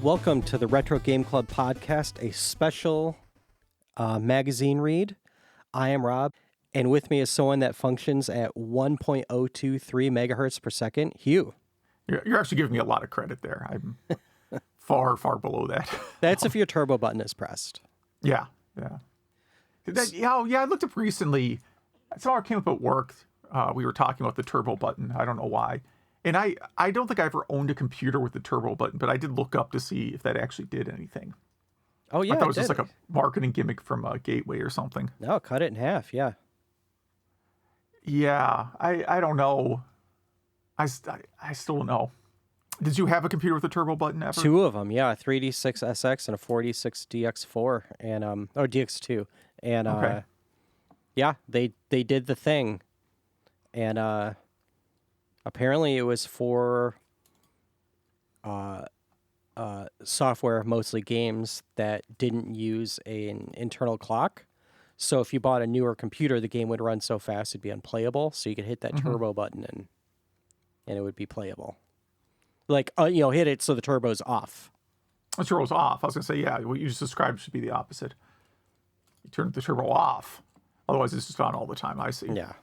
Welcome to the Retro Game Club podcast, a special magazine read. I am Rob, and with me is someone that functions at 1.023 megahertz per second, Hugh. You're actually giving me a lot of credit there. I'm far, far below that. That's if your turbo button is pressed. Yeah. I looked up recently. Somehow it came up at work. We were talking about the turbo button. I don't know why. And I don't think I ever owned a computer with the turbo button, but I did look up to see if that actually did anything. Oh, yeah, I thought it was just like a marketing gimmick from a Gateway or something. No, cut it in half, yeah. Yeah, I don't know. I still don't know. Did you have a computer with a turbo button ever? Two of them, yeah, a 3D6SX and a 4D6DX4 and or DX2, and Okay. yeah, they did the thing, and apparently it was for software, mostly games, that didn't use an internal clock. So if you bought a newer computer, the game would run so fast it'd be unplayable. So you could hit that turbo button and it would be playable. Like, hit it so the turbo's off. The turbo's off. I was going to say, yeah, what you just described should be the opposite. You turn the turbo off. Otherwise, it's just on all the time. I see. Yeah.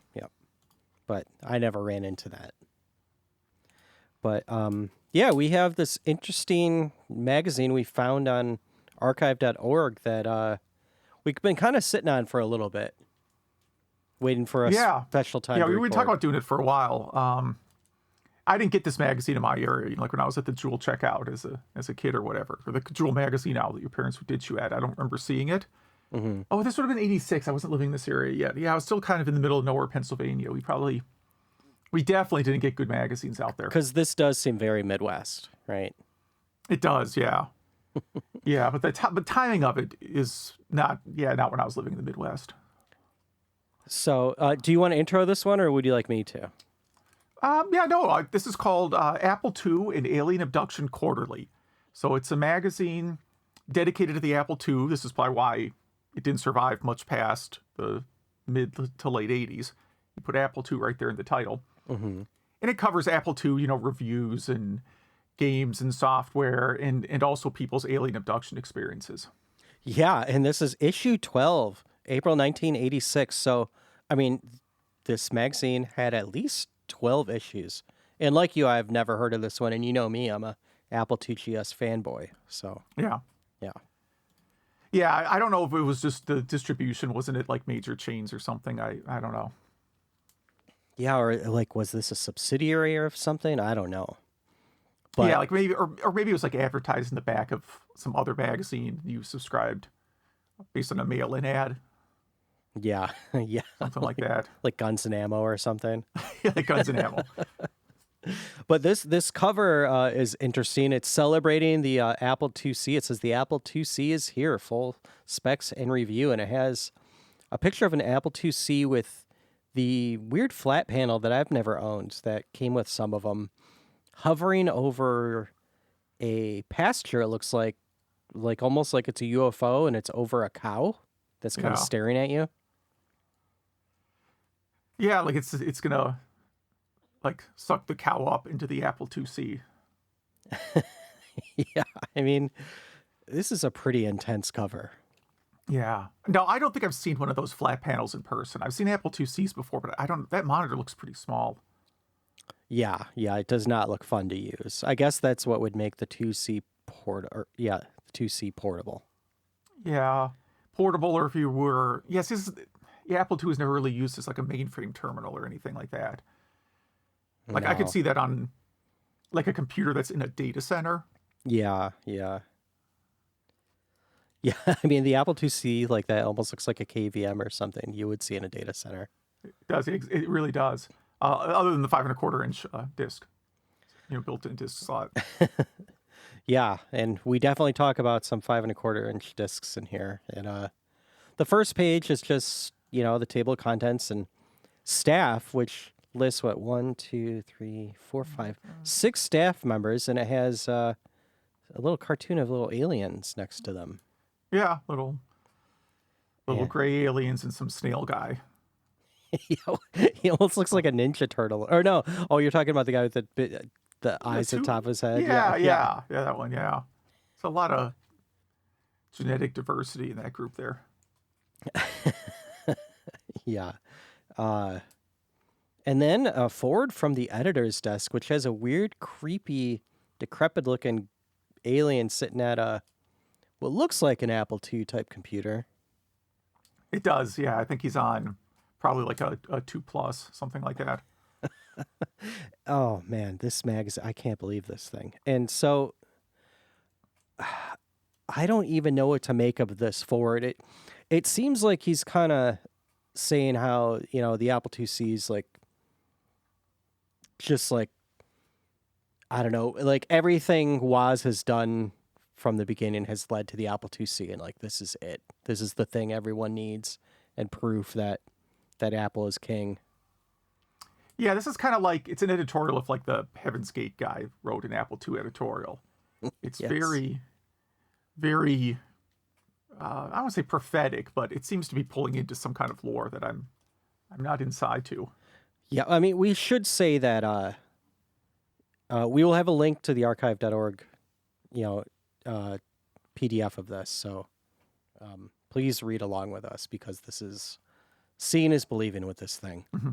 But I never ran into that. But, yeah, we have this interesting magazine we found on archive.org that we've been kind of sitting on for a little bit. Waiting for a special time to we've been record. talking about doing it for a while. I didn't get this magazine in my area, like when I was at the Jewel checkout as a kid or whatever, or the Jewel magazine outlet your parents would ditch you at. I don't remember seeing it. Mm-hmm. Oh, this would have been 86. I wasn't living in this area yet. Yeah, I was still kind of in the middle of nowhere, Pennsylvania. We definitely didn't get good magazines out there. Because this does seem very Midwest, right? It does, yeah. Yeah, but the timing of it is not when I was living in the Midwest. So, do you want to intro this one, or would you like me to? This is called Apple II and Alien Abduction Quarterly. So it's a magazine dedicated to the Apple II. This is probably why it didn't survive much past the mid to late 80s. You put Apple II right there in the title. Mm-hmm. And it covers Apple II, reviews and games and software and also people's alien abduction experiences. Yeah, and this is issue 12, April 1986. So, I mean, this magazine had at least 12 issues. And like you, I've never heard of this one. And you know me, I'm a Apple IIgs fanboy. So, yeah. I don't know if it was just the distribution. Wasn't it like major chains or something? I don't know. Yeah, or like, was this a subsidiary of something? I don't know. But, yeah, like maybe, or maybe it was like advertised in the back of some other magazine you subscribed based on a mail-in ad. Yeah. Something like that. Like Guns and Ammo or something. Yeah, like Guns and Ammo. But this cover is interesting. It's celebrating the Apple IIc. It says the Apple IIc is here, full specs and review, and it has a picture of an Apple IIc with the weird flat panel that I've never owned that came with some of them, hovering over a pasture. It looks like almost like it's a UFO, and it's over a cow that's kind of staring at you. Yeah, like it's gonna like suck the cow up into the Apple IIc. Yeah, I mean, this is a pretty intense cover. Yeah. No, I don't think I've seen one of those flat panels in person. I've seen Apple IIcs before, but that monitor looks pretty small. Yeah, it does not look fun to use. I guess that's what would make the 2C the 2C portable. Yeah, portable, or if you were, Apple II is never really used as like a mainframe terminal or anything like that. Like I could see that on like a computer that's in a data center. Yeah. I mean, the Apple IIc, like that almost looks like a KVM or something you would see in a data center. It does. It really does. Other than the 5.25-inch disc, built-in disc slot. Yeah, and we definitely talk about some 5.25-inch discs in here. And the first page is just the table of contents and staff, which lists 6 staff members, and it has a little cartoon of little aliens next to them. Yeah, little gray aliens and some snail guy. He almost looks like a Ninja Turtle. Or no, you're talking about the guy with the eyes at the top of his head. Yeah, that one, yeah. It's a lot of genetic diversity in that group there. Yeah. Uh, and then a forward from the editor's desk, which has a weird, creepy, decrepit-looking alien sitting at what looks like an Apple II type computer. It does, yeah. I think he's on probably like a 2 plus, something like that. Oh man, this magazine, I can't believe this thing. And so I don't even know what to make of this forward. It seems like he's kind of saying how, the Apple IIc is like just like I don't know, like everything Woz has done from the beginning has led to the Apple IIc, and like this is it. This is the thing everyone needs, and proof that Apple is king. Yeah, this is kind of like, it's an editorial if like the Heaven's Gate guy wrote an Apple II editorial. It's Yes. very, very, I don't want to say prophetic, but it seems to be pulling into some kind of lore that I'm not inside to. Yeah, I mean, we should say that we will have a link to the archive.org, PDF of this. So please read along with us, because this is seeing is believing with this thing. Mm-hmm.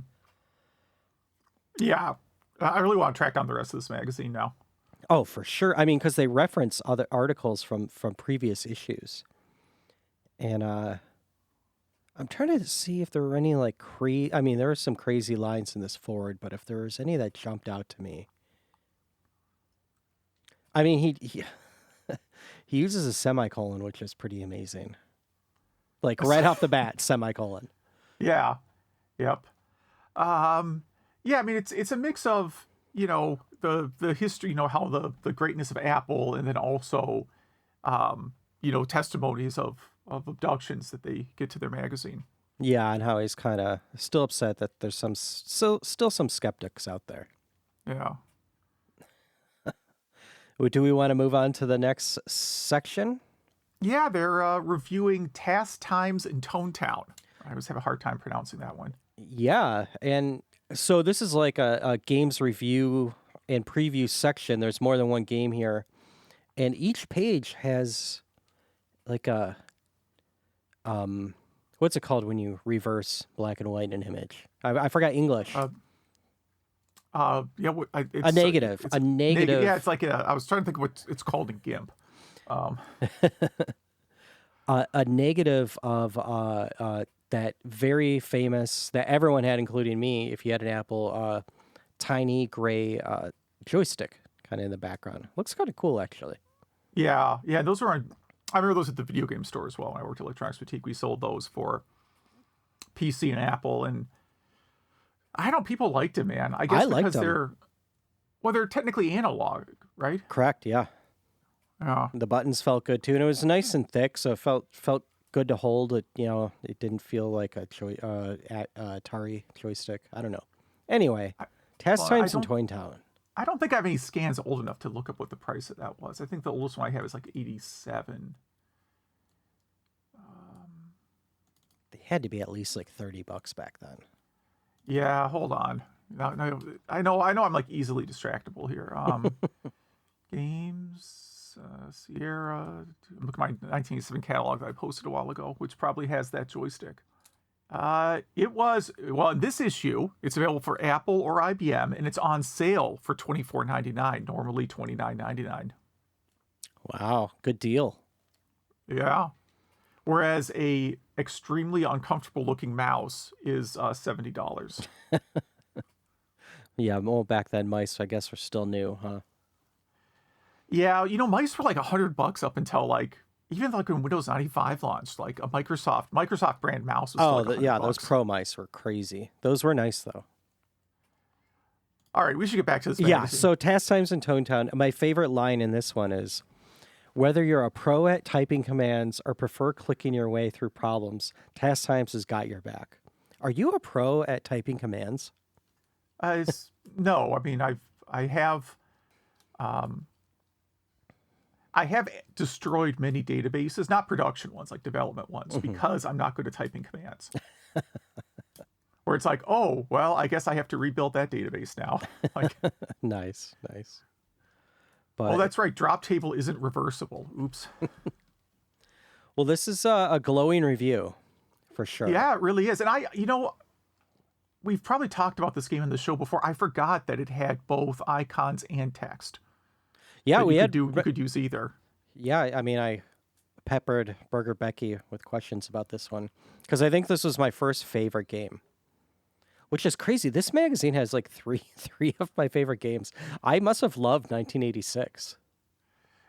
Yeah, I really want to track down the rest of this magazine now. Oh, for sure. I mean, because they reference other articles from previous issues. And I'm trying to see if there were any like I mean, there were some crazy lines in this forward, but if there was any that jumped out to me. I mean, he he uses a semicolon, which is pretty amazing. Like right off the bat, semicolon. Yeah. Yep. Yeah, I mean, it's a mix of, the history, how the greatness of Apple, and then also, testimonies of abductions that they get to their magazine. Yeah, and how he's kind of still upset that there's still some skeptics out there. Yeah. Do we want to move on to the next section? Yeah, they're reviewing Task Times in Tone Town. I always have a hard time pronouncing that one. Yeah, and so this is like a games review and preview section. There's more than one game here, and each page has like a what's it called when you reverse black and white an image? I forgot English. Yeah, A negative. It's A negative. Yeah, it's like I was trying to think of what it's called in GIMP. A negative of that very famous that everyone had, including me, if you had an Apple, tiny gray joystick kind of in the background. Looks kind of cool, actually. Yeah, those were on. I remember those at the video game store as well. When I worked at Electronics Boutique, we sold those for PC and Apple, and I don't know, people liked it, man. I guess because they're technically analog, right? Correct. Yeah. Yeah. The buttons felt good too, and it was nice and thick, so it felt good to hold. It it didn't feel like a Atari joystick. I don't know. Anyway, Task Times in Toy Town. I don't think I have any scans old enough to look up what the price of that was. I think the oldest one I have is like 87. They had to be at least like $30 back then. Yeah, hold on. No, I know. I'm like easily distractible here. Games, Sierra. Look at my 1987 catalog that I posted a while ago, which probably has that joystick. It was, well, in this issue, it's available for Apple or IBM, and it's on sale for $24.99, normally $29.99. Wow, good deal. Yeah. Whereas a extremely uncomfortable looking mouse is $70. Yeah, well, back then mice, I guess, were still new, huh? Yeah, mice were like $100 up until like even like when Windows 95 launched, like a Microsoft brand mouse was still like $100. Those Pro mice were crazy. Those were nice though. All right, we should get back to this magazine. Yeah, so Task Times in Tone Town. My favorite line in this one is, whether you're a pro at typing commands or prefer clicking your way through problems, Task Times has got your back. Are you a pro at typing commands? No, I mean I have destroyed many databases, not production ones, like development ones, because I'm not good at typing commands. Where it's like, oh, well, I guess I have to rebuild that database now. Like, Nice. Oh, But that's right. Drop table isn't reversible. Oops. well, this is a glowing review for sure. Yeah, it really is. And we've probably talked about this game in the show before. I forgot that it had both icons and text Yeah, that we you could had. do. You could use either. Yeah, I mean, I peppered Burger Becky with questions about this one because I think this was my first favorite game, which is crazy. This magazine has like three of my favorite games. I must have loved 1986.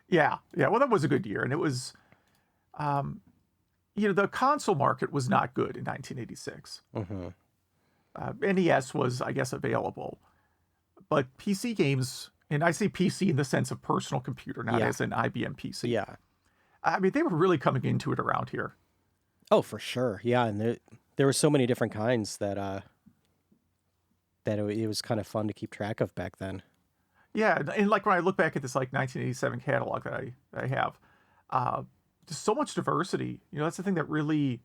Yeah, yeah. Well, that was a good year, and it was. The console market was not good in 1986. Mm-hmm. NES was, I guess, available, but PC games, and I say PC in the sense of personal computer, not Yeah. as an IBM PC. Yeah. I mean, they were really coming into it around here. Oh, for sure. Yeah, and there were so many different kinds that it was kind of fun to keep track of back then. Yeah, and like when I look back at this like 1987 catalog that I have, just so much diversity. That's the thing that really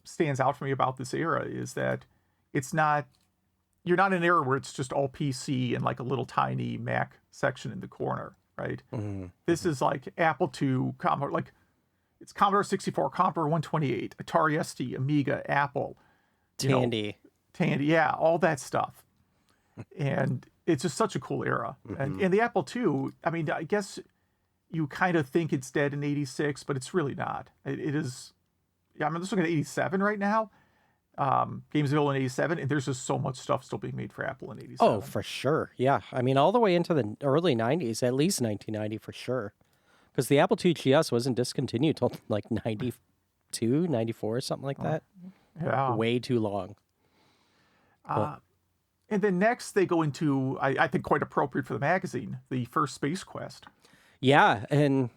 stands out for me about this era is that you're not in an era where it's just all PC and like a little tiny Mac section in the corner, right? Mm-hmm. This is like Apple II, Commodore, like it's Commodore 64, Commodore 128, Atari ST, Amiga, Apple, Tandy. Tandy, yeah, all that stuff. And it's just such a cool era. Mm-hmm. And the Apple II, I mean, I guess you kind of think it's dead in 86, but it's really not. It is, yeah, I'm just looking at 87 right now. Games available in 87, and there's just so much stuff still being made for Apple in 87. Oh, for sure. Yeah. I mean, all the way into the early 90s, at least 1990 for sure. Because the Apple II GS wasn't discontinued till like 92, 94, something like that. Yeah. Way too long. And then next they go into, I think quite appropriate for the magazine, the first Space Quest. Yeah. And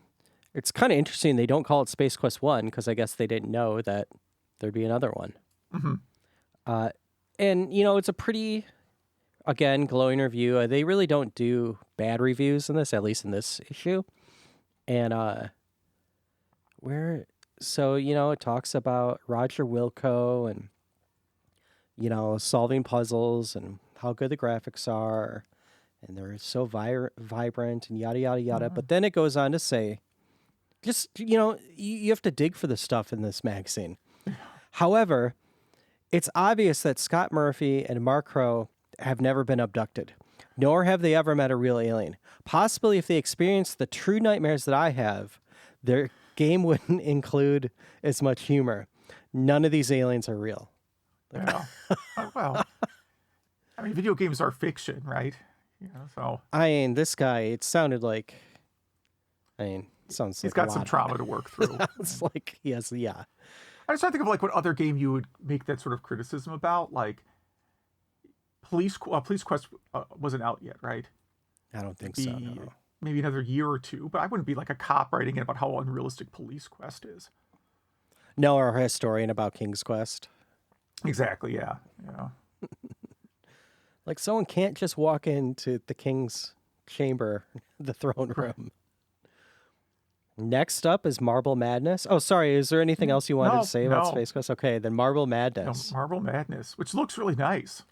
it's kind of interesting they don't call it Space Quest 1 because I guess they didn't know that there'd be another one. Mm-hmm. And, it's a pretty, again, glowing review. They really don't do bad reviews in this, at least in this issue. And it talks about Roger Wilco and, solving puzzles and how good the graphics are. And they're so vibrant and yada, yada, yada. But then it goes on to say, just, you have to dig for the stuff in this magazine. However, it's obvious that Scott Murphy and Mark Crow have never been abducted, nor have they ever met a real alien. Possibly if they experienced the true nightmares that I have, their game wouldn't include as much humor. None of these aliens are real. Yeah. Well, I mean, video games are fiction, right? So I mean, this guy, it sounded like, sounds he's like got a some lot. trauma to work through. It's like, yes, yeah. I was trying to think of like what other game you would make that sort of criticism about. Like Police Quest wasn't out yet, right? I don't think so, no. Maybe another year or two, but I wouldn't be like a cop writing in about how unrealistic Police Quest is. No, or a historian about King's Quest. Exactly, yeah. Like someone can't just walk into the king's chamber, the throne room. Next up is Marble Madness. Oh, sorry. Is there anything else you wanted to say about Space Quest? Okay, then Marble Madness. Marble Madness, which looks really nice.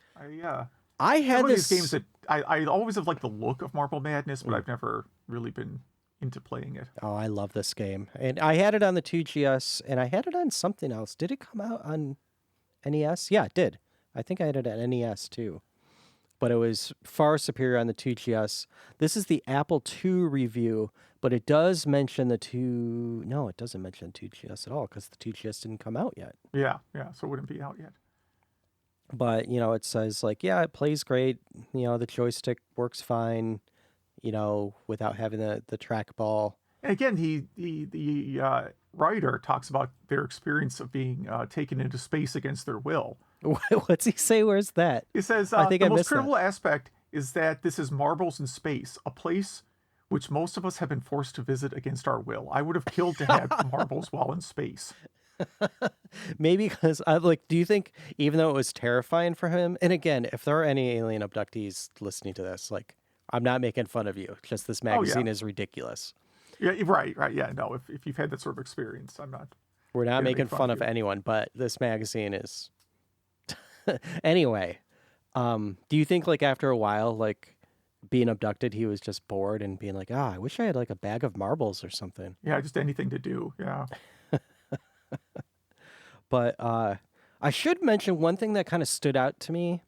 I had one this of these games that I always have liked the look of Marble Madness, but I've never really been into playing it. Oh, I love this game. And I had it on the 2GS, and I had it on something else. Did it come out on NES? Yeah, it did. I think I had it at NES too. But it was far superior on the 2GS. This is the Apple II review, but it does mention the 2... No, it doesn't mention 2GS at all because the 2GS didn't come out yet. Yeah, so it wouldn't be out yet. But, it says, like, yeah, it plays great. The joystick works fine, without having the trackball. And again, the writer talks about their experience of being taken into space against their will. What's he say? Where's that? He says, I think the I most missed critical aspect is that this is marbles in space, a place which most of us have been forced to visit against our will. I would have killed to have marbles while in space. Maybe because do you think even though it was terrifying for him, and again, if there are any alien abductees listening to this, like, I'm not making fun of you. Just this magazine is ridiculous. Yeah, right. Yeah, no, if you've had that sort of experience, I'm not. We're not making fun of anyone, but this magazine is. Anyway, do you think like after a while, like being abducted, he was just bored and being like, I wish I had like a bag of marbles or something. Yeah, just anything to do. Yeah. But I should mention one thing that kind of stood out to me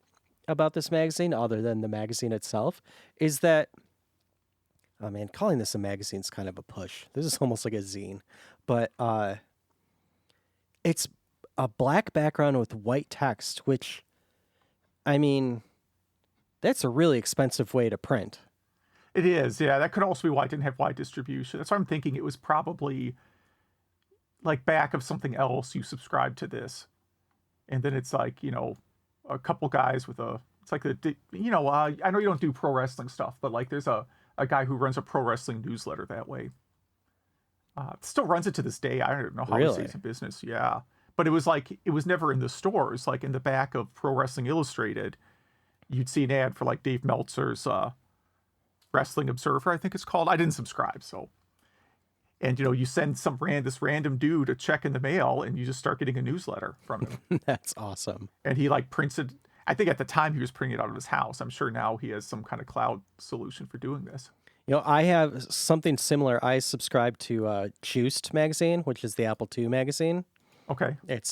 about this magazine, other than the magazine itself, is that, oh man, calling this a magazine is kind of a push. This is almost like a zine, but it's a black background with white text, which, I mean, that's a really expensive way to print. It is. Yeah, that could also be why it didn't have wide distribution. That's why I'm thinking it was probably like back of something else. You subscribe to this, and then it's like, a couple guys with it's like I know you don't do pro wrestling stuff, but like there's a guy who runs a pro wrestling newsletter that way. Still runs it to this day. I don't know how he Really? stays in business. Yeah, but it was never in the stores. Like in the back of Pro Wrestling Illustrated, you'd see an ad for like Dave Meltzer's Wrestling Observer, I think it's called. I didn't subscribe, so. And you send this random dude a check in the mail, and you just start getting a newsletter from him. That's awesome. And he like prints it. I think at the time he was printing it out of his house. I'm sure now he has some kind of cloud solution for doing this. I have something similar. I subscribe to Juiced magazine, which is the Apple II magazine. Okay. It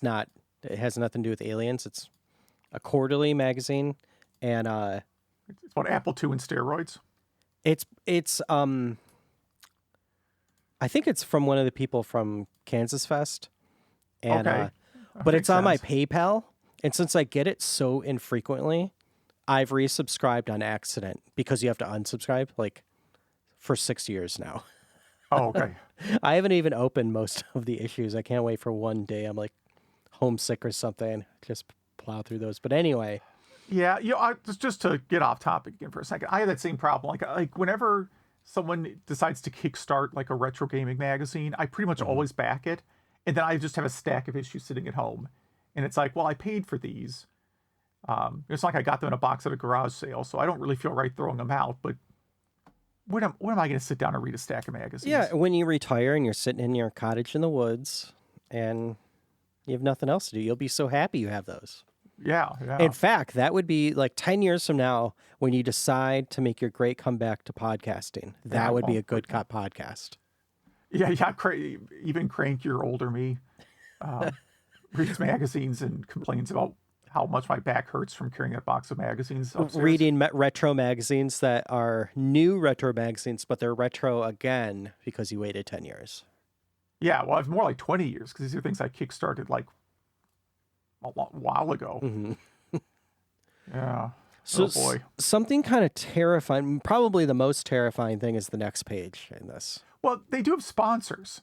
has nothing to do with aliens. It's a quarterly magazine, and It's about Apple II and steroids. it's I think it's from one of the people from Kansas Fest, and Okay. but it's Makes on my sense. PayPal, and since I get it so infrequently, I've resubscribed on accident because you have to unsubscribe like for 6 years now. Oh, okay. I haven't even opened most of the issues. I can't wait for one day I'm like homesick or something. Just plow through those. But anyway, Yeah, just to get off topic again for a second, I had that same problem. Like whenever someone decides to kickstart like a retro gaming magazine, I pretty much always back it, and then I just have a stack of issues sitting at home, and it's like, well, I paid for these. It's not like I got them in a box at a garage sale, so I don't really feel right throwing them out. But when am I going to sit down and read a stack of magazines? yeah, when you retire and you're sitting in your cottage in the woods and you have nothing else to do, you'll be so happy you have those. Yeah. In fact, that would be like 10 years from now when you decide to make your great comeback to podcasting. That would be a good podcast. Yeah. Even crankier older me reads magazines and complains about how much my back hurts from carrying that box of magazines upstairs. Reading retro magazines that are new retro magazines, but they're retro again because you waited 10 years. Yeah, well, I've more like 20 years because these are things I kickstarted like a while ago. Mm-hmm. Yeah. So Oh boy. something kind of terrifying, probably the most terrifying thing is the next page in this. Well, they do have sponsors.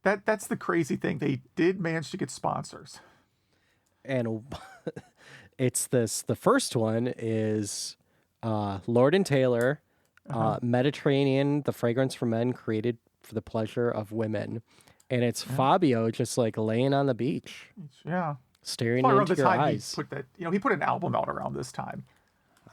That's the crazy thing. They did manage to get sponsors. And it's this, the first one is Lord and Taylor, Mediterranean, the fragrance for men created for the pleasure of women. And it's Fabio just like laying on the beach, Yeah. staring Well, around into the your time eyes. he put an album out around this time.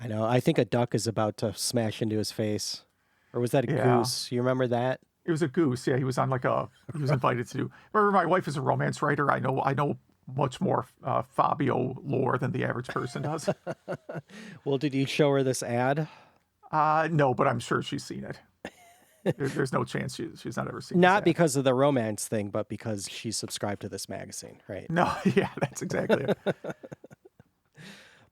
I know. I think a duck is about to smash into his face. Or was that a Yeah. goose? You remember that? It was a goose. Yeah, he was invited to do. Remember, my wife is a romance writer. I know much more Fabio lore than the average person does. Well, did you show her this ad? No, but I'm sure she's seen it. There's no chance she's not ever seen. Not this ad. because of the romance thing, but because she subscribed to this magazine, right? No, yeah, that's exactly it.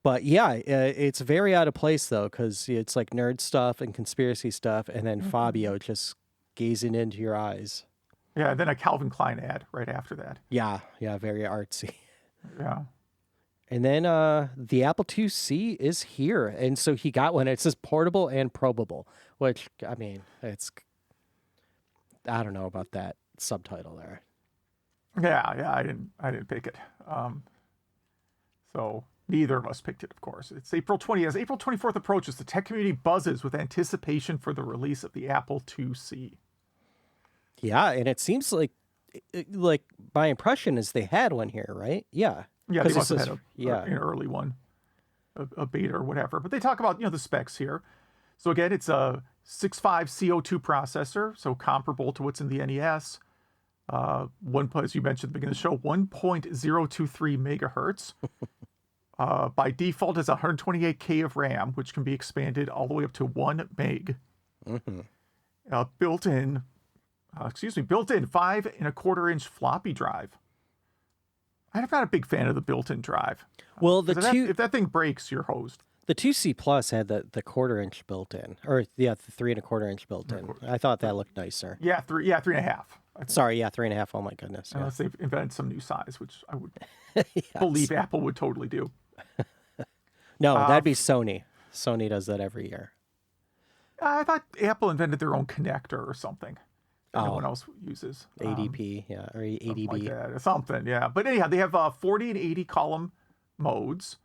But yeah, it's very out of place though, because it's like nerd stuff and conspiracy stuff, and then Fabio just gazing into your eyes. Yeah, and then a Calvin Klein ad right after that. Yeah, very artsy. Yeah. And then the Apple IIc is here, and so he got one. It says portable and probable, which I mean, I don't know about that subtitle there. Yeah, I didn't pick it. So neither of us picked it, of course. It's April 20th. As April 24th approaches, the tech community buzzes with anticipation for the release of the Apple IIc. Yeah, and it seems like my impression is they had one here, right? Yeah. Yeah, they 'Cause it must have says- had an early one, a beta or whatever. But they talk about the specs here. So again, it's a 6.5 CO2 processor, so comparable to what's in the NES. As you mentioned at the beginning of the show, 1.023 megahertz. By default, is 128K of RAM, which can be expanded all the way up to 1 meg. Built-in 5.25-inch floppy drive. I'm not a big fan of the built-in drive. Well, if that thing breaks, you're hosed. The 2C Plus had the 1/4-inch built-in, or the 3.25-inch built-in. I thought that looked nicer. Yeah, 3.5. Sorry, 3.5. Oh my goodness. Yeah. Unless they've invented some new size, which I would Yes. believe Apple would totally do. No, that'd be Sony. Sony does that every year. I thought Apple invented their own connector or something that no one else uses. ADP, yeah, or ADB. Something like that, or something, yeah. But anyhow, they have 40 and 80 column modes.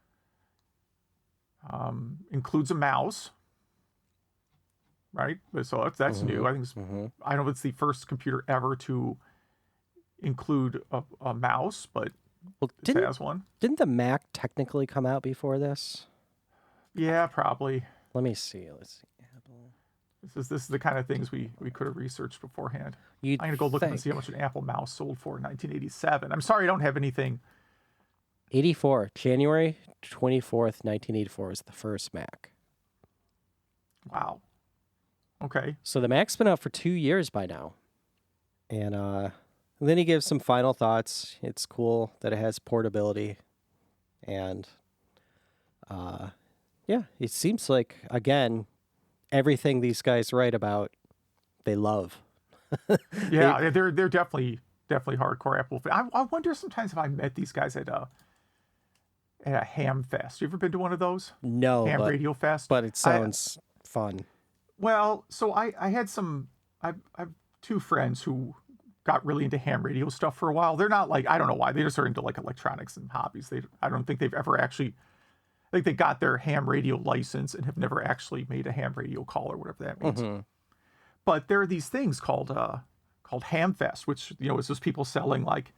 Includes a mouse, right? So that's new. I think I don't know if it's the first computer ever to include a mouse, but it has one. Didn't the Mac technically come out before this? Yeah, probably. Let me see. Let's see. Apple. This is the kind of things we could have researched beforehand. I'm gonna go look and see how much an Apple mouse sold for in 1987. I'm sorry, I don't have anything. 84, January 24th, 1984 was the first Mac. Wow. Okay. So the Mac's been out for 2 years by now. And then he gives some final thoughts. It's cool that it has portability. And yeah, it seems like, again, everything these guys write about, they love. Yeah, they're definitely hardcore Apple fans. I wonder sometimes if I met these guys at a ham fest. You ever been to one of those? No, Ham radio fest. But it sounds fun. Well, so I had I've 2 friends who got really into ham radio stuff for a while. They're not like, I don't know why, they just are into like electronics and hobbies. I don't think they've ever actually, I think they got their ham radio license and have never actually made a ham radio call or whatever that means. But there are these things called Ham Fest, which, is just people selling like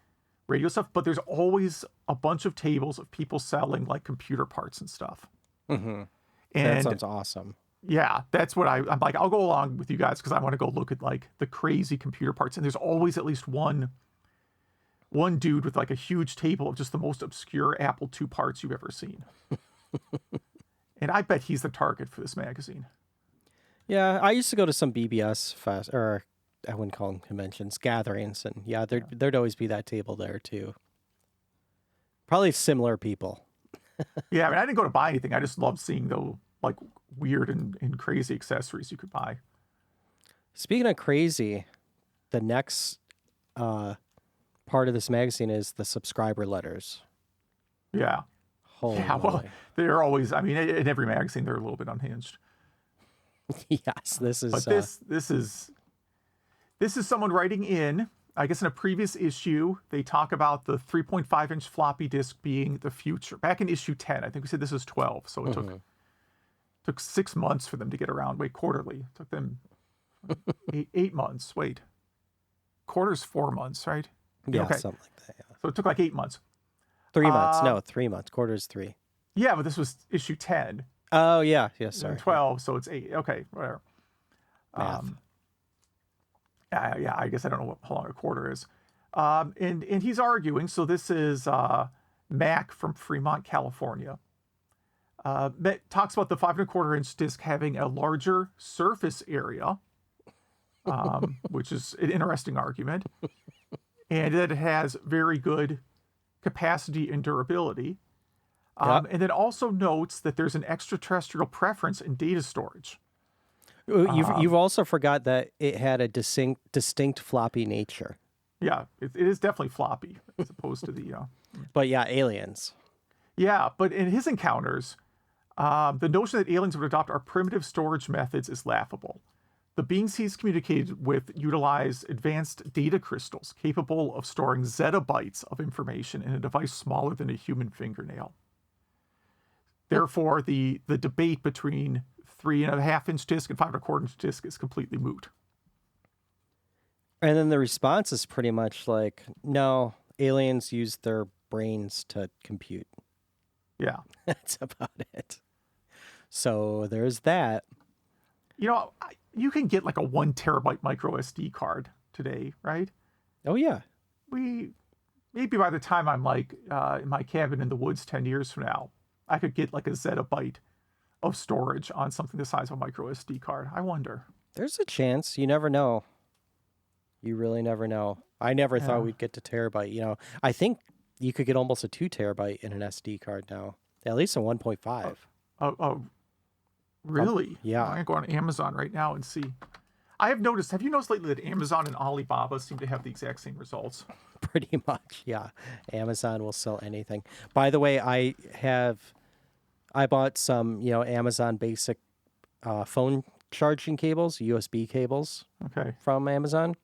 radio stuff, but there's always a bunch of tables of people selling like computer parts and stuff. And that sounds awesome. Yeah, that's what I'm like, I'll go along with you guys because I want to go look at like the crazy computer parts. And there's always at least one dude with like a huge table of just the most obscure Apple II parts you've ever seen. And I bet he's the target for this magazine. Yeah, I used to go to some BBS fest, or I wouldn't call them conventions, gatherings, and yeah, there'd always be that table there too. Probably similar people. Yeah, I mean, I didn't go to buy anything. I just loved seeing the like weird and crazy accessories you could buy. Speaking of crazy, the next part of this magazine is the subscriber letters. Yeah. Holy yeah, well, moly. they're always, I mean, in every magazine, they're a little bit unhinged. Yes, this is. But this is someone writing in. I guess in a previous issue, they talk about the 3.5-inch floppy disk being the future. Back in issue 10, I think we said this is 12, so it took 6 months for them to get around. Wait, quarterly. It took them 8 months. Wait, quarter's 4 months, right? Yeah, okay. something like that. Yeah. So it took like 8 months. 3 months. No, 3 months. Quarter's 3. Yeah, but this was issue 10. Oh, yeah. Yeah, sorry. 12, so it's 8. Okay, whatever. Math. Yeah, I guess I don't know how long a quarter is. And he's arguing, so this is Mac from Fremont, California. Talks about the 5.25-inch disc having a larger surface area, which is an interesting argument, and that it has very good capacity and durability. Yep. And then also notes that there's an extraterrestrial preference in data storage. You've also forgot that it had a distinct floppy nature. Yeah, it is definitely floppy as opposed to the... But yeah, aliens. Yeah, but in his encounters, the notion that aliens would adopt our primitive storage methods is laughable. The beings he's communicated with utilize advanced data crystals capable of storing zettabytes of information in a device smaller than a human fingernail. Therefore, the debate between 3.5-inch disc and 5.25-inch disc is completely moot. And then the response is pretty much like, no, aliens use their brains to compute. Yeah. That's about it. So there's that. You can get like a 1 terabyte micro SD card today, right? Oh, yeah. Maybe by the time I'm like in my cabin in the woods 10 years from now, I could get like a zettabyte of storage on something the size of a micro SD card. I wonder. There's a chance. You never know. You really never know. I never thought Yeah. we'd get to terabyte. I think you could get almost a 2 terabyte in an SD card now. At least a 1.5. Really? Yeah. I'm gonna go on Amazon right now and see. I have noticed. Have you noticed lately that Amazon and Alibaba seem to have the exact same results? Pretty much, yeah. Amazon will sell anything. By the way, I bought some, Amazon basic phone charging cables, USB cables Okay. from Amazon.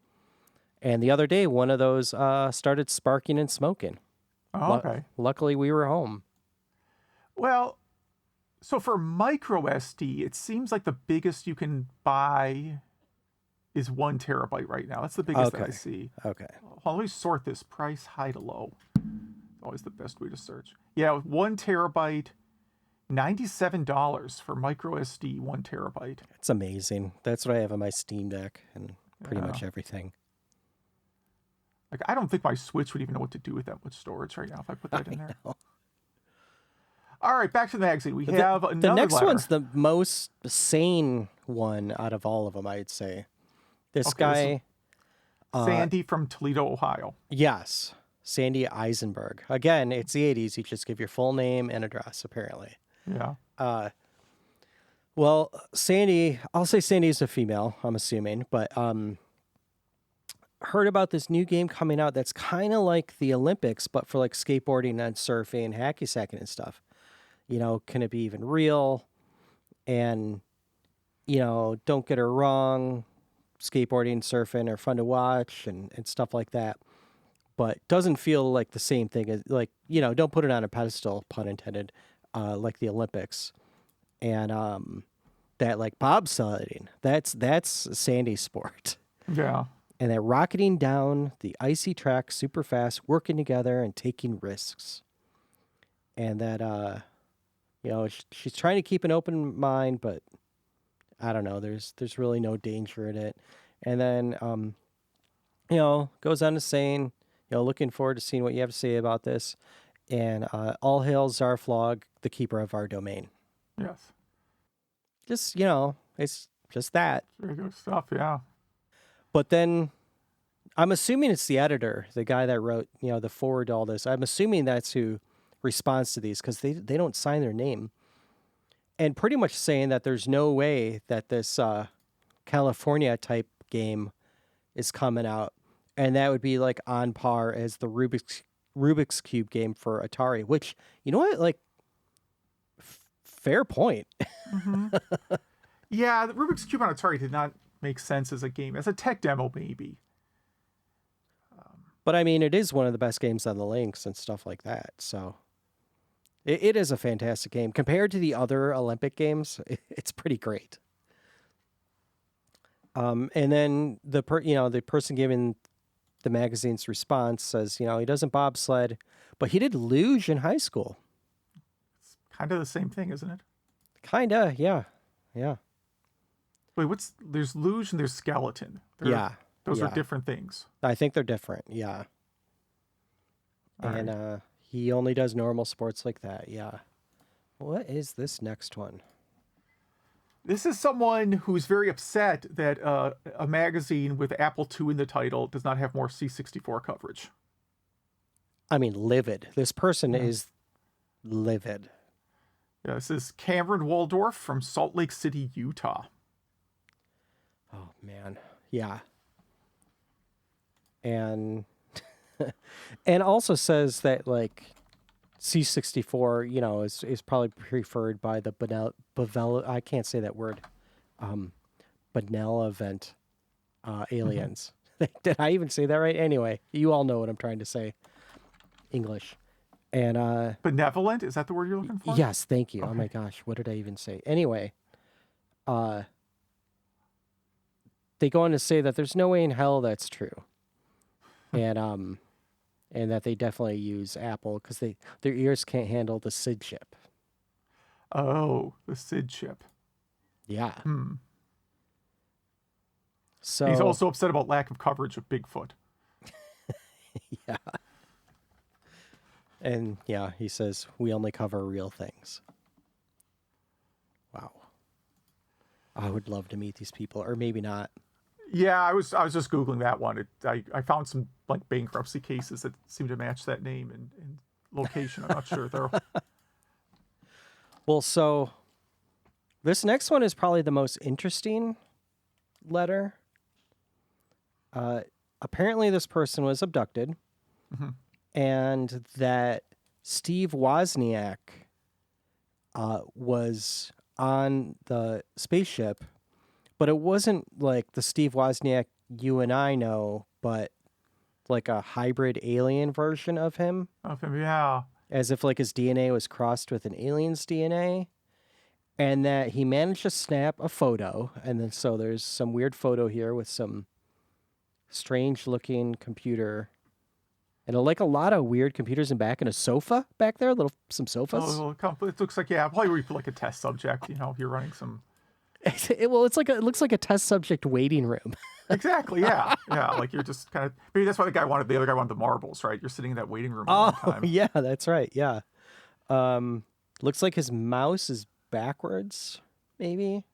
And the other day, one of those started sparking and smoking. Oh, okay. Luckily, we were home. Well, so for micro SD, it seems like the biggest you can buy is 1 terabyte right now. That's the biggest that I Okay. see. Okay. Well, let me sort this price high to low. Always the best way to search. Yeah, 1 terabyte, $97 for micro SD 1 terabyte. It's amazing. That's what I have on my Steam Deck and pretty Yeah. much everything. Like, I don't think my Switch would even know what to do with that much storage right now if I put that in there. All right, back to the magazine. We have another The next letter. one's the most sane one out of all of them, I'd say. This Okay, guy, Sandy from Toledo, Ohio. yes, Sandy Eisenberg. Again, it's the 80s. You just give your full name and address, apparently. Yeah. Well, Sandy, I'll say Sandy's a female, I'm assuming, but heard about this new game coming out that's kind of like the Olympics, but for like skateboarding and surfing, hacky sacking and stuff. Can it be even real? And, don't get her wrong, skateboarding, surfing are fun to watch and stuff like that. But doesn't feel like the same thing as don't put it on a pedestal, pun intended, like the Olympics. And that like bobsledding, that's Sandy's sport. Yeah. And that rocketing down the icy track super fast, working together and taking risks. And that she's trying to keep an open mind, but I don't know, there's really no danger in it. And then goes on to saying, looking forward to seeing what you have to say about this. And all hail Zarflog, the keeper of our domain. Yes. Just, it's just that. Very good stuff. Yeah. But then I'm assuming it's the editor, the guy that wrote, the forward to all this. I'm assuming that's who responds to these because they don't sign their name. And pretty much saying that there's no way that this California type game is coming out. And that would be like on par as the Rubik's Cube game for Atari, which, you know what? Like, fair point. Yeah, the Rubik's Cube on Atari did not make sense as a game. As a tech demo, maybe. But I mean, it is one of the best games on the Lynx and stuff like that. So it is a fantastic game. Compared to the other Olympic games, it's pretty great. And then the person giving the magazine's response says, he doesn't bobsled, but he did luge in high school. Kind of the same thing, isn't it? Kinda, yeah. Yeah. Wait, there's luge and there's skeleton. Yeah. Those are yeah. different things. I think they're different, yeah. All And right. he only does normal sports like that, yeah. What is this next one? This is someone who's very upset that a magazine with Apple II in the title does not have more C64 coverage. I mean, livid. This person is livid. Yeah, this is Cameron Waldorf from Salt Lake City, Utah. Oh, man. Yeah. And and also says that, like, C64, is probably preferred by the I can't say that word, benevolent aliens. Did I even say that right? Anyway, you all know what I'm trying to say. English. And Benevolent? Is that the word you're looking for? yes, thank you. Okay. Oh my gosh, what did I even say? Anyway, they go on to say that there's no way in hell that's true. And that they definitely use Apple because their ears can't handle the SID chip. Oh, the SID chip. Yeah. Hmm. So He's also upset about lack of coverage of Bigfoot. yeah. And yeah, he says, we only cover real things. Wow. I would love to meet these people, or maybe not. Yeah, I was just googling that one. I found some like bankruptcy cases that seem to match that name and location. I'm not sure though. Well, so this next one is probably the most interesting letter. Apparently, this person was abducted, Mhm. and that Steve Wozniak was on the spaceship, but it wasn't like the Steve Wozniak you and I know, but like a hybrid alien version of him, Okay, yeah. as if like his DNA was crossed with an alien's DNA. And that he managed to snap a photo, and then so there's some weird photo here with some strange looking computer and like a lot of weird computers in back and a sofa back there, some sofas. Oh, it looks like, yeah, probably where you put like a test subject. If you're running some. Well, it looks like a test subject waiting room. Exactly, yeah, yeah. Like you're just kind of maybe that's why the other guy wanted the marbles, right? You're sitting in that waiting room a long Oh, time. yeah, that's right. Yeah. Looks like his mouse is backwards, maybe.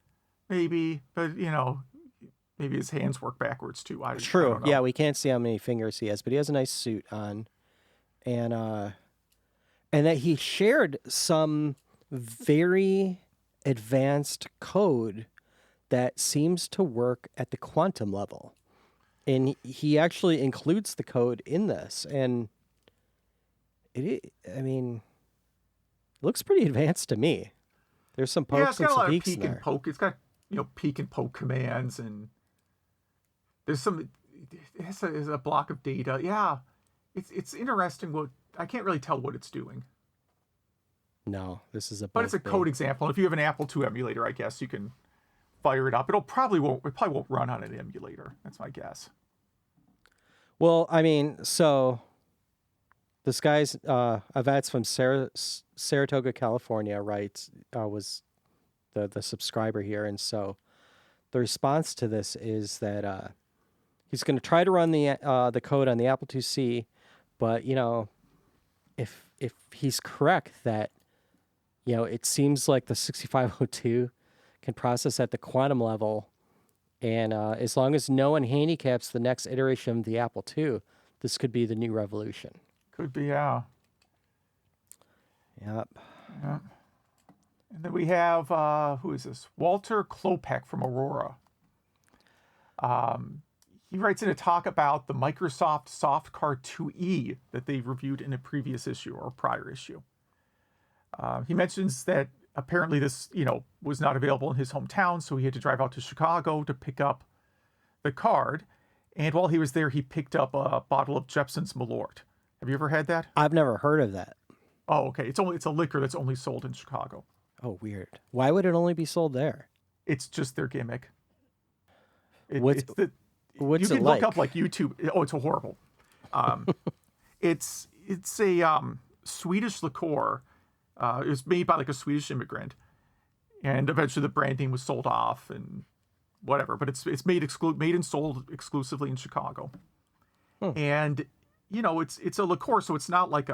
Maybe, but maybe his hands work backwards too. I True. don't know. Yeah, we can't see how many fingers he has, but he has a nice suit on. And that he shared some very advanced code that seems to work at the quantum level. And he actually includes the code in this. And I mean, looks pretty advanced to me. There's some Yeah, it's pokes and got a some lot of peeks in peek and there. poke. It's got peek and poke commands, and there's some. It has a block of data. Yeah, it's interesting. What I can't really tell what it's doing, No, this is a but it's a both code bay. example. If you have an Apple II emulator, I guess you can fire it up. It probably won't run on an emulator. That's my guess. Well, I mean, so this guy's Avet's from Saratoga, California, writes was the subscriber here, and so the response to this is that he's going to try to run the code on the Apple IIc, but if he's correct that it seems like the 6502 can process at the quantum level, and as long as no one handicaps the next iteration of the Apple II, this could be the new revolution. Could be, yeah. Yep. Yeah. And then we have who is this? Walter Klopek from Aurora. He writes in a talk about the Microsoft Soft Car 2E that they reviewed in a previous issue or prior issue. He mentions that apparently this, was not available in his hometown, so he had to drive out to Chicago to pick up the card. And while he was there, he picked up a bottle of Jepson's Malort. Have you ever had that? I've never heard of that. Oh, okay. It's a liquor that's only sold in Chicago. Oh, weird. Why would it only be sold there? It's just their gimmick. What's You it can like? look up like YouTube. Oh, it's horrible. It's a Swedish liqueur. It was made by like a Swedish immigrant, and eventually the brand name was sold off and whatever. But it's made and sold exclusively in Chicago. And it's a liqueur, so it's not like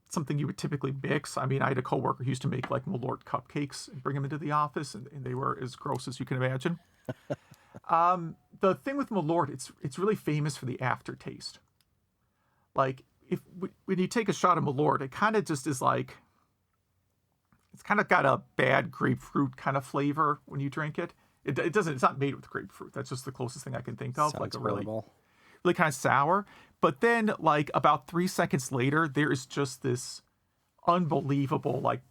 something you would typically mix. I mean, I had a coworker who used to make like Malort cupcakes and bring them into the office, and they were as gross as you can imagine. The thing with Malort, it's really famous for the aftertaste. Like when you take a shot of Malort, it kind of just is like it's kind of got a bad grapefruit kind of flavor when you drink it. It doesn't. It's not made with grapefruit. That's just the closest thing I can think of. Sounds like a horrible. really kind of sour. But then, like about 3 seconds later, there is just this unbelievable, like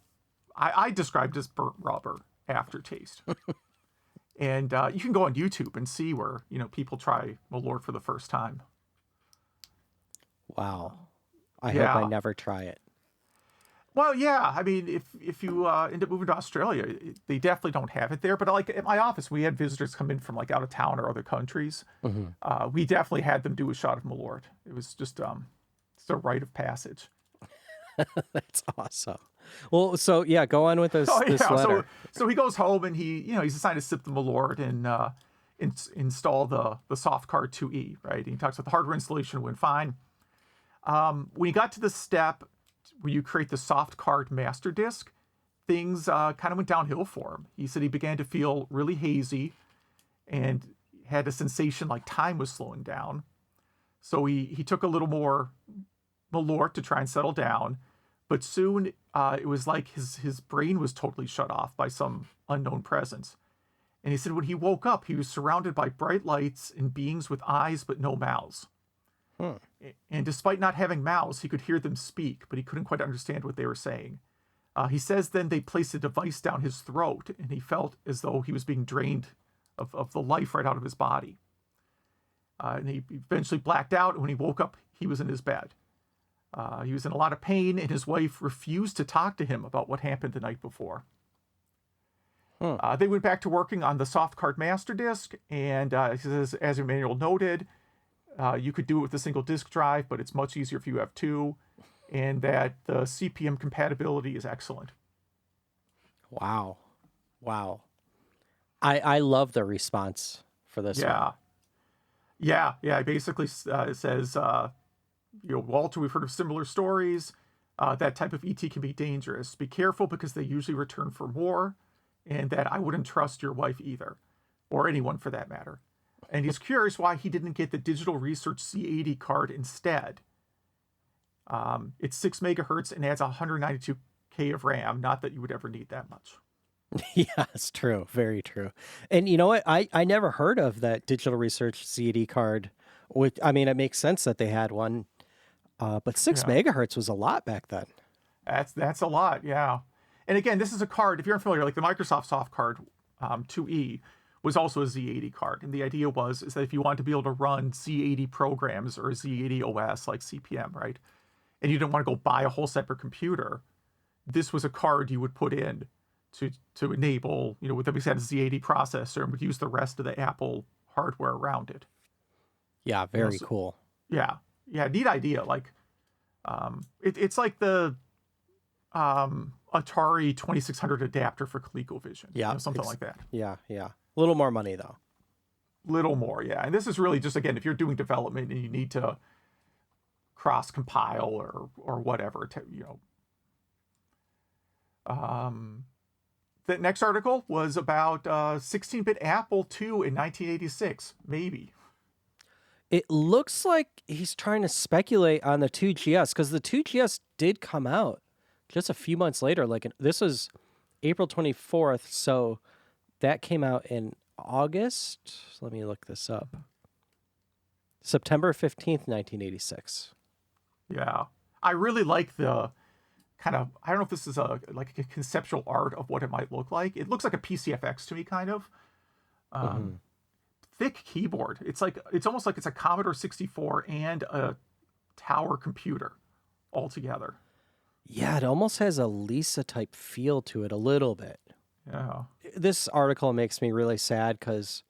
I described as burnt rubber aftertaste. And you can go on YouTube and see where people try Malort for the first time. Wow. I hope Yeah. I never try it. Well, yeah. I mean, if you end up moving to Australia, they definitely don't have it there. But like at my office, we had visitors come in from like out of town or other countries. We definitely had them do a shot of Malort. It was just it's a rite of passage. That's awesome. Well, so yeah, go on with this this letter. So he goes home and he's assigned to sip the Malort and install the soft card 2E, right? And he talks about the hardware installation went fine. When he got to the step when you create the soft card master disk, things kind of went downhill for him. He said he began to feel really hazy and had a sensation like time was slowing down. So he took a little more Malort to try and settle down, but soon it was like his brain was totally shut off by some unknown presence. And he said when he woke up, he was surrounded by bright lights and beings with eyes but no mouths. Hmm. And despite not having mouths, he could hear them speak, but he couldn't quite understand what they were saying. He says then they placed a device down his throat, and he felt as though he was being drained of the life right out of his body. And he eventually blacked out, and when he woke up, he was in his bed. He was in a lot of pain, and his wife refused to talk to him about what happened the night before. They went back to working on the soft card master disk, and he says, as Emmanuel noted, you could do it with a single disk drive, but it's much easier if you have two, and that the CPM compatibility is excellent. Wow. I love the response for this one. Yeah. It basically says, Walter, we've heard of similar stories. That type of ET can be dangerous. Be careful because they usually return for more, and that I wouldn't trust your wife either, or anyone for that matter. And he's curious why he didn't get the Digital Research C80 card instead. It's 6 megahertz and adds 192K of RAM. Not that you would ever need that much. Yeah, it's true. Very true. And you know what? I never heard of that Digital Research CAD card, which, I mean, it makes sense that they had one, but 6 megahertz was a lot back then. That's a lot, yeah. And again, this is a card, if you're unfamiliar, like the Microsoft soft card 2E was also a Z80 card. And the idea is that if you wanted to be able to run Z80 programs or Z80 OS like CPM, right? And you didn't want to go buy a whole separate computer, this was a card you would put in to enable, with a Z80 processor, and would use the rest of the Apple hardware around it. Yeah, very cool. Yeah, neat idea. Like, it's like the Atari 2600 adapter for ColecoVision. Yeah, something like that. Yeah. A little more money though. Little more, yeah. And this is really just, again, if you're doing development and you need to cross compile or whatever, The next article was about 16-bit Apple II in 1986, maybe. It looks like he's trying to speculate on the 2GS, because the 2GS did come out just a few months later. This was April 24th, so that came out in August. Let me look this up. September 15th, 1986. Yeah. I really like the kind of, I don't know if this is a conceptual art of what it might look like. It looks like a PCFX to me, kind of. Thick keyboard. It's almost like it's a Commodore 64 and a tower computer all together. Yeah, it almost has a Lisa type feel to it a little bit. Yeah. This article makes me really sad because,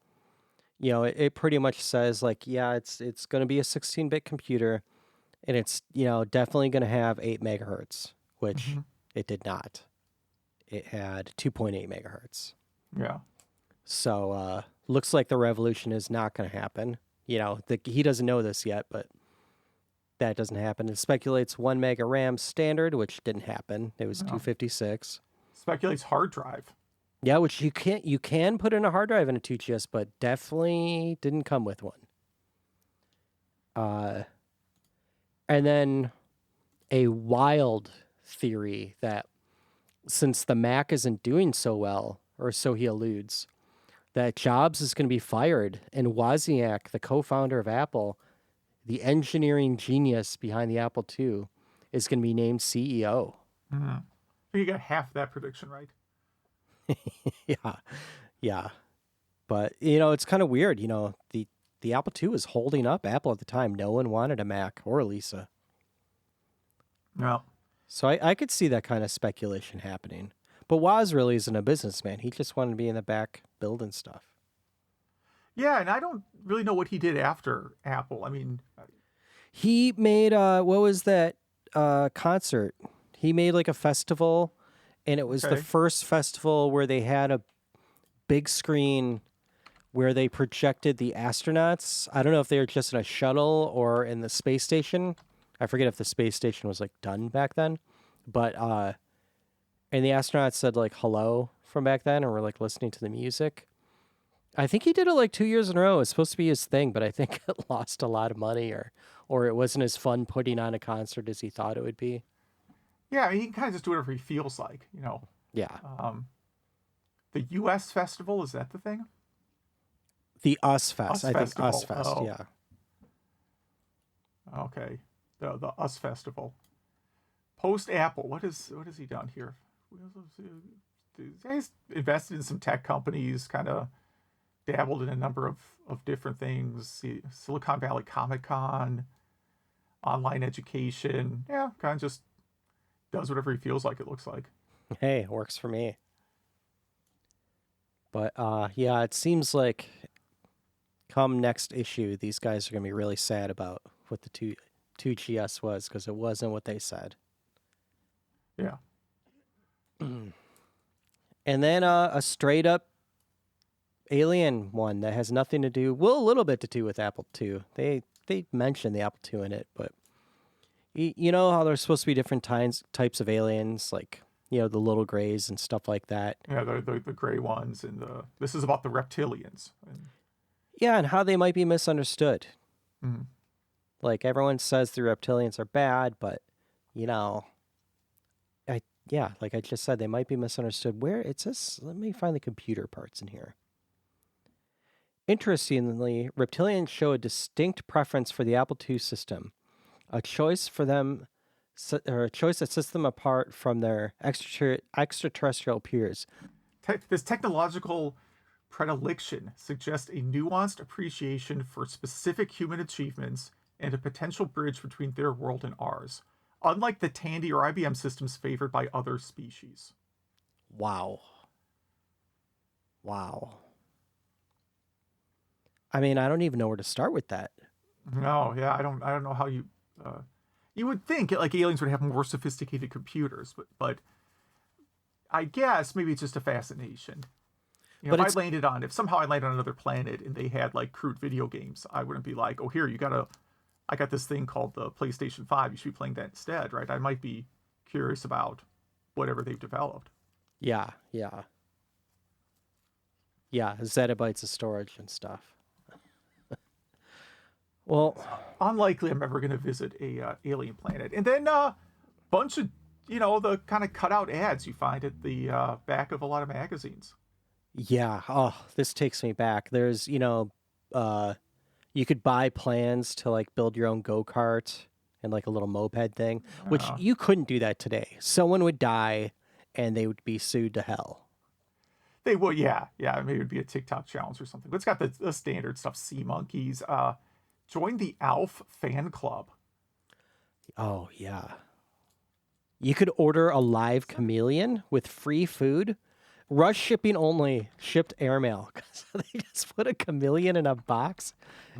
it pretty much says it's going to be a 16-bit computer, and it's, definitely going to have 8 megahertz, which it did not. It had 2.8 megahertz. Yeah. So, looks like the revolution is not going to happen. He doesn't know this yet, but that doesn't happen. It speculates 1 mega RAM standard, which didn't happen. It was 256. Speculates hard drive. Yeah, which you can put in a hard drive in a 2GS, but definitely didn't come with one. And then a wild theory that since the Mac isn't doing so well, or so he alludes, that Jobs is going to be fired, and Wozniak, the co-founder of Apple, the engineering genius behind the Apple II, is going to be named CEO. Mm-hmm. You got half that prediction right. Yeah. But, it's kind of weird. The Apple II was holding up Apple at the time. No one wanted a Mac or a Lisa. No. So I could see that kind of speculation happening. But Woz really isn't a businessman. He just wanted to be in the back building stuff. Yeah, and I don't really know what he did after Apple. I mean... He made, what was that concert? He made a festival, and it was the first festival where they had a big screen where they projected the astronauts. I don't know if they were just in a shuttle or in the space station. I forget if the space station was like done back then, but and the astronauts said like hello from back then, and were like listening to the music. I think he did it like 2 years in a row. It's supposed to be his thing, but I think it lost a lot of money, or it wasn't as fun putting on a concert as he thought it would be. Yeah, I mean, he can kind of just do whatever he feels like, Yeah, Um, the U.S. festival, is that the thing? the Us Fest. Us I think Us festival. Fest. Oh, Yeah. okay. The Us festival. Post Apple. What has he done here? He's invested in some tech companies, kind of dabbled in a number of different things. Silicon Valley Comic Con, online education. Yeah, kind of just does whatever he feels like, it looks like. Hey, works for me. But yeah, it seems like come next issue, these guys are gonna be really sad about what the two GS was because it wasn't what they said. Yeah. And then a straight up alien one that has nothing to do, well, a little bit to do with Apple II. They mentioned the Apple II in it, but you know how there's supposed to be different types of aliens, like the little grays and stuff like that. Yeah, the gray ones, and this is about the reptilians. Yeah, and how they might be misunderstood. Mhm. Like everyone says the reptilians are bad, but you know, yeah, like I just said, they might be misunderstood. Where it says, let me find the computer parts in here. Interestingly, reptilians show a distinct preference for the Apple II system, a choice for them, or a choice that sets them apart from their extraterrestrial peers. This technological predilection suggests a nuanced appreciation for specific human achievements and a potential bridge between their world and ours, unlike the Tandy or IBM systems favored by other species. Wow. Wow. I mean, I don't even know where to start with that. No, yeah, I don't know how you would think like aliens would have more sophisticated computers, but I guess maybe it's just a fascination. But If somehow I landed on another planet and they had like crude video games, I wouldn't be like, oh, here, I got this thing called the PlayStation 5. You should be playing that instead, right? I might be curious about whatever they've developed. yeah, zettabytes of storage and stuff. Well, Unlikely I'm ever going to visit a alien planet. And then bunch of the kind of cutout ads you find at the back of a lot of magazines. yeah. Oh, this takes me back. There's, you could buy plans to like build your own go-kart and like a little moped thing, which you couldn't do that today. Someone would die and they would be sued to hell. They would, yeah. Maybe it'd be a TikTok challenge or something. But it's got the standard stuff. Sea monkeys. Join the ALF fan club. Oh, yeah. You could order a live chameleon with free food. Rush shipping only, shipped airmail. So they just put a chameleon in a box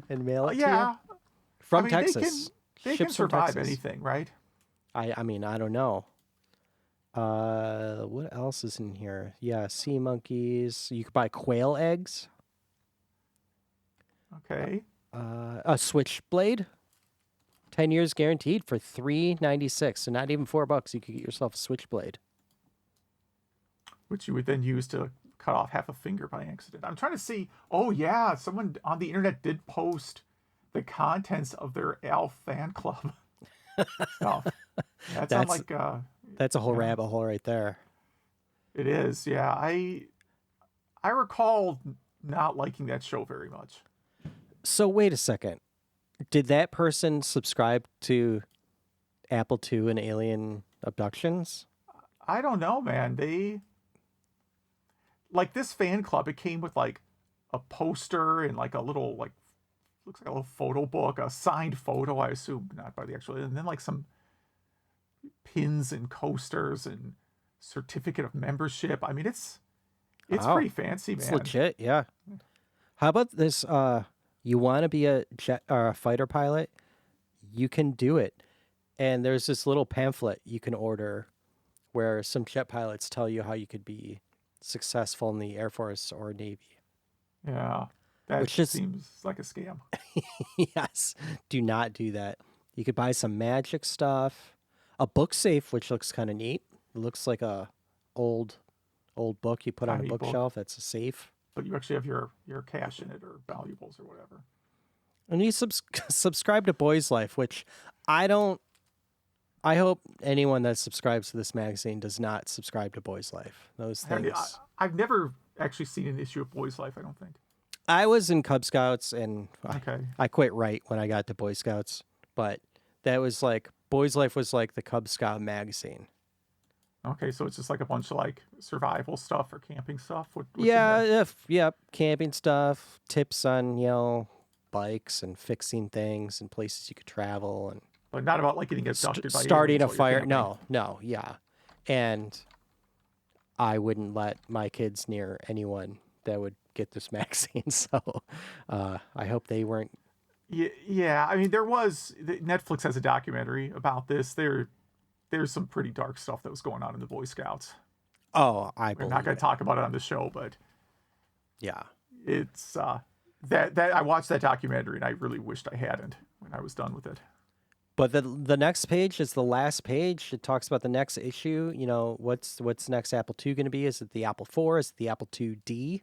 and mail it to Yeah, you from I mean Texas. they can Ships from survive Texas. anything, right? I mean, I don't know. What else is in here? Yeah, sea monkeys. You could buy quail eggs. Okay. A switchblade. 10 years guaranteed for $3.96. So not even $4. You could get yourself a switchblade. Which you would then use to cut off half a finger by accident. I'm trying to see. Oh yeah, someone on the internet did post the contents of their ALF fan club stuff. That sounds like That's a whole rabbit hole right there. it is. Yeah, I recall not liking that show very much. So wait a second. Did that person subscribe to Apple II and Alien Abductions? I don't know, man. They like this fan club. It came with like a poster and like a little like looks like a little photo book, a signed photo, I assume, not by the actual, and then like some pins and coasters and certificate of membership. I mean, it's Wow. pretty fancy, It's man. legit, yeah. How about this? You want to be a jet or a fighter pilot? You can do it. And there's this little pamphlet you can order where some jet pilots tell you how you could be successful in the Air Force or Navy. Yeah, that Which is seems like a scam. yes, do not do that. You could buy some magic stuff. A book safe, which looks kind of neat. It looks like a old book you put on a Tiny book, bookshelf. That's a safe. but you actually have your cash in it or valuables or whatever. And you subscribe to Boys Life, which I don't. I hope anyone that subscribes to this magazine does not subscribe to Boys Life. Those things. I've never actually seen an issue of Boys Life, I don't think. I was in Cub Scouts, and Okay. I quit right when I got to Boy Scouts. But that was like Boys Life was like the Cub Scout magazine. Okay, so it's just like a bunch of like survival stuff or camping stuff. What's in Yeah, there? camping stuff, tips on bikes and fixing things and places you could travel and But not about like getting abducted by starting aliens a while you're fire. camping. No, yeah, and I wouldn't let my kids near anyone that would get this magazine. So I hope they weren't. Yeah. I mean, Netflix has a documentary about this. There's some pretty dark stuff that was going on in the Boy Scouts. Oh, I We're believe not going it. to talk about it on the show, but Yeah. it's that I watched that documentary and I really wished I hadn't when I was done with it. But the next page is the last page. It talks about the next issue. What's the next Apple II going to be? Is it the Apple IV? Is it the Apple IID?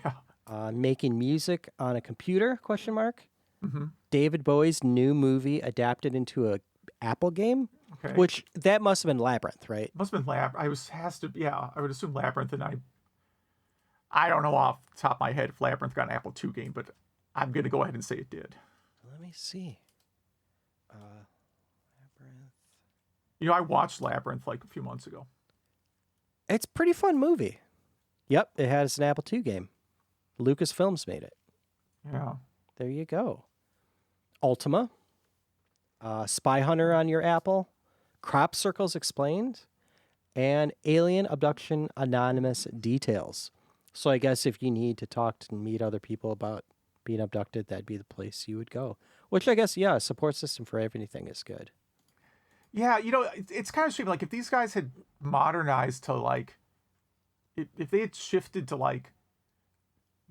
Yeah. Making music on a computer? Question mark. Mm-hmm. David Bowie's new movie adapted into a Apple game, Okay. which that must have been Labyrinth, right? Must have been I would assume Labyrinth, and I don't know off the top of my head if Labyrinth got an Apple II game, but I'm gonna go ahead and say it did. Let me see. Labyrinth. I watched Labyrinth like a few months ago. It's a pretty fun movie. Yep, it has an Apple II game. Lucasfilms made it. Yeah. There you go. Ultima. Spy Hunter on your Apple. Crop Circles Explained. And Alien Abduction Anonymous Details. So I guess if you need to talk to meet other people about being abducted, that'd be the place you would go. Which I guess, yeah, a support system for everything is good. Yeah, it's kind of strange. Like if these guys had modernized to like, if they had shifted to like,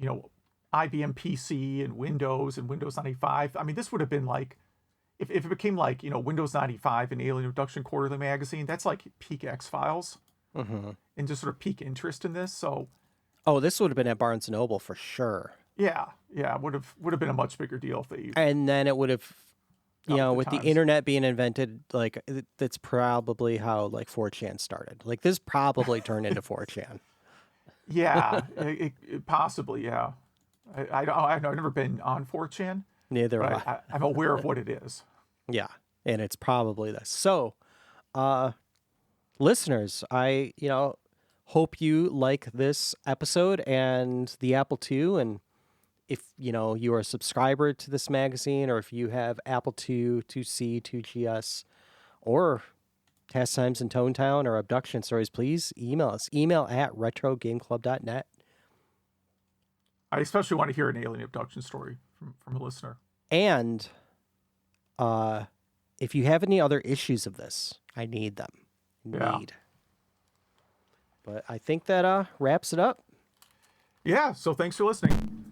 IBM PC and Windows 95. I mean, this would have been like, if it became like, Windows 95 and Alien Abduction Quarterly Magazine, that's like peak X-Files Mm-hmm. and just sort of peak interest in this. So Oh, this would have been at Barnes & Noble for sure. yeah, would have been a much bigger deal if they. And then it would have, Up the with the times. internet being invented, like that's probably how like 4chan started. Like this probably turned into 4chan. Yeah, it possibly, yeah. I've never been on 4chan, Neither but have I. I'm aware of what it is. Yeah, and it's probably this. So, listeners, I hope you like this episode and the Apple II, and if you are a subscriber to this magazine, or if you have Apple II, 2C, 2GS, or Task Times in Tone Town or Abduction Stories, please email us. Email at retrogameclub.net. I especially want to hear an alien abduction story from a listener. And if you have any other issues of this, I need them. Yeah. But I think that wraps it up. Yeah, so thanks for listening.